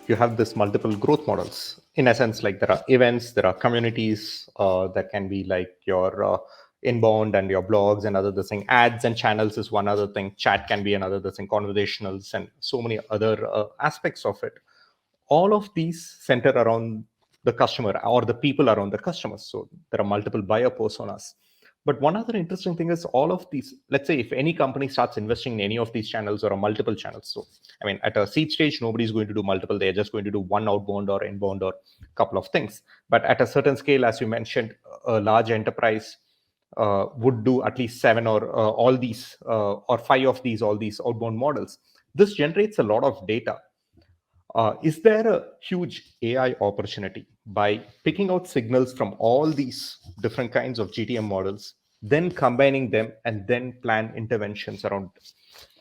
you have this multiple growth models. In a sense, like there are events, there are communities that can be like your inbound and your blogs and other thing. Ads and channels is one other thing. Chat can be another thing. Conversationals and so many other aspects of it. All of these center around the customer or the people around the customers. So there are multiple buyer personas. But one other interesting thing is all of these, let's say if any company starts investing in any of these channels or multiple channels. So, I mean, at a seed stage, nobody's going to do multiple. They're just going to do one outbound or inbound or a couple of things. But at a certain scale, as you mentioned, a large enterprise would do at least 7 or all these or 5 of these, all these outbound models. This generates a lot of data. Is there a huge AI opportunity by picking out signals from all these different kinds of GTM models, then combining them and then plan interventions around?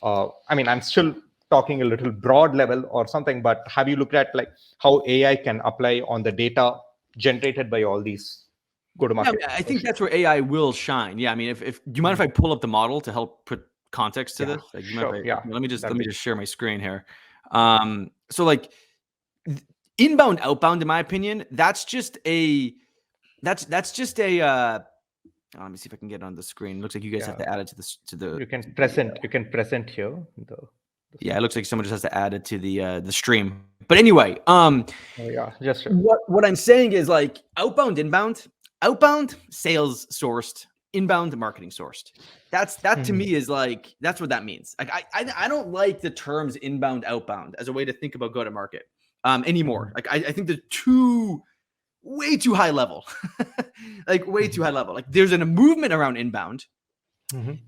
I mean, I'm still talking a little broad level or something, but have you looked at like how AI can apply on the data generated by all these go-to-market? I think that's where AI will shine. Yeah, I mean, if do you mind if I pull up the model to help put context to this? Like, sure. Let me just share my screen here. So like inbound, outbound, in my opinion, that's just a let me see if I can get it on the screen. It looks like you guys have to add it to the you can present here. Yeah, it looks like someone just has to add it to the stream. But anyway, just what I'm saying is like outbound, inbound, sales sourced, inbound marketing sourced. That to me is like, that's what that means. Like I don't like the terms inbound, outbound as a way to think about go to market anymore. Like I think they're way too high level. Like way too high level. Like there's a movement around inbound.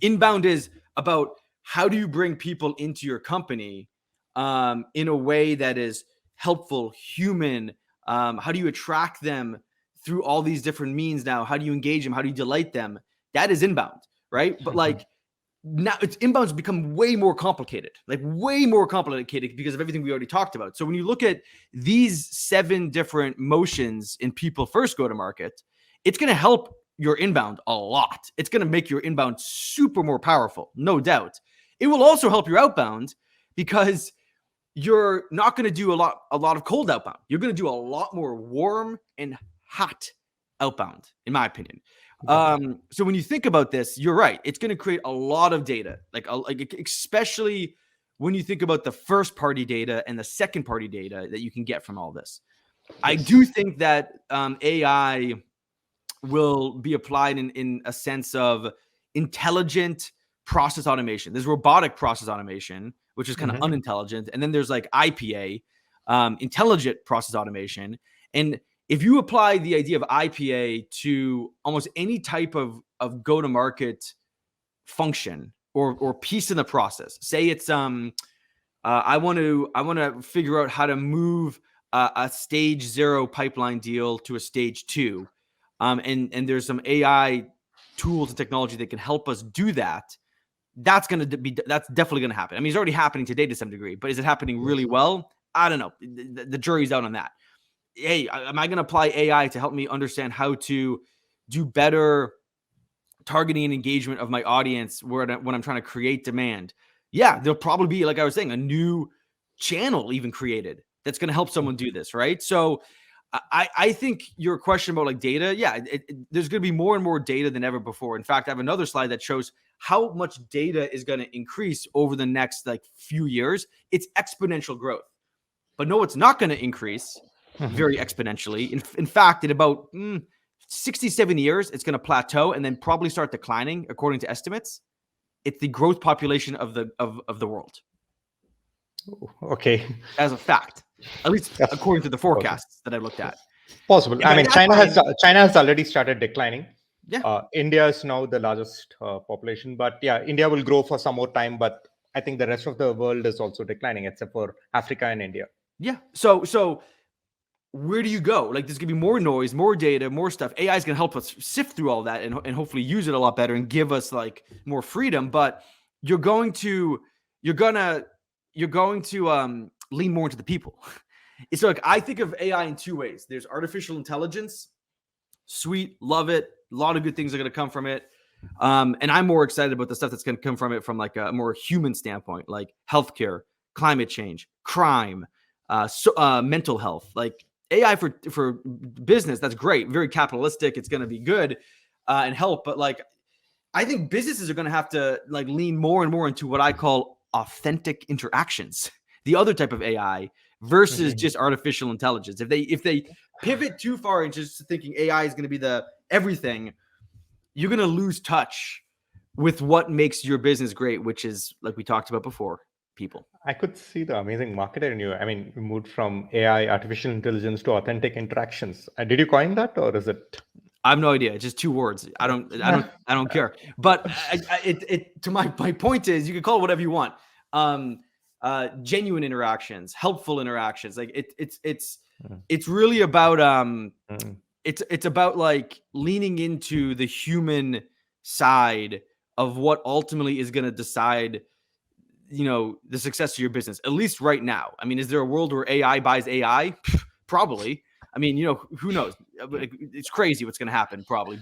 Inbound is about how do you bring people into your company in a way that is helpful, human? How do you attract them through all these different means now? How do you engage them? How do you delight them? That is inbound, right? But like now it's inbound's become way more complicated, because of everything we already talked about. So when you look at these 7 different motions in people first go to market, it's going to help your inbound a lot. It's going to make your inbound super more powerful, no doubt. It will also help your outbound because you're not going to do a lot of cold outbound. You're going to do a lot more warm and hot outbound, in my opinion. So when you think about this, you're right. It's going to create a lot of data, like especially when you think about the first party data and the second party data that you can get from all this. Yes. I do think that AI will be applied in a sense of intelligent process automation. There's robotic process automation, which is kind of unintelligent. And then there's like IPA, intelligent process automation. And if you apply the idea of IPA to almost any type of go-to-market function or piece in the process, say it's I want to figure out how to move a stage 0 pipeline deal to a stage 2, and there's some AI tools and technology that can help us do that. That's definitely going to happen. I mean, it's already happening today to some degree, but is it happening really well? I don't know. The jury's out on that. Hey, am I going to apply AI to help me understand how to do better targeting and engagement of my audience when I'm trying to create demand? Yeah, there'll probably be, like I was saying, a new channel even created that's going to help someone do this, right? So I think your question about like data, there's going to be more and more data than ever before. In fact, I have another slide that shows how much data is going to increase over the next like few years. It's exponential growth. But no, it's not going to increase very exponentially. In fact, in about 67 years, it's going to plateau and then probably start declining, according to estimates. It's the growth population of the world. Okay. As a fact, at least according to the forecasts that I looked at. Possible. I mean, China has already started declining. Yeah. India is now the largest population, but yeah, India will grow for some more time. But I think the rest of the world is also declining, except for Africa and India. Yeah. So where do you go? Like, there's gonna be more noise, more data, more stuff. AI is gonna help us sift through all that and hopefully use it a lot better and give us like more freedom. But you're going to lean more into the people. So like, I think of AI in 2 ways. There's artificial intelligence. Sweet, love it. A lot of good things are going to come from it. And I'm more excited about the stuff that's going to come from it from like a more human standpoint, like healthcare, climate change, crime, mental health. Like AI for business, that's great, very capitalistic. It's going to be good and help, but like I think businesses are going to have to like lean more and more into what I call authentic interactions, the other type of AI versus just artificial intelligence. If they pivot too far into just thinking AI is going to be the everything, you're going to lose touch with what makes your business great, which is like we talked about before, people. I could see the amazing marketer in you. I mean, you moved from AI, artificial intelligence, to authentic interactions. Did you coin that, or is it? I have no idea. It's just two words. I don't care. But to my point is, you can call it whatever you want. Genuine interactions, helpful interactions. Like it's really about it's about like leaning into the human side of what ultimately is going to decide, the success of your business, at least right now. I mean, is there a world where AI buys AI? Probably. I mean, who knows? It's crazy what's going to happen, probably.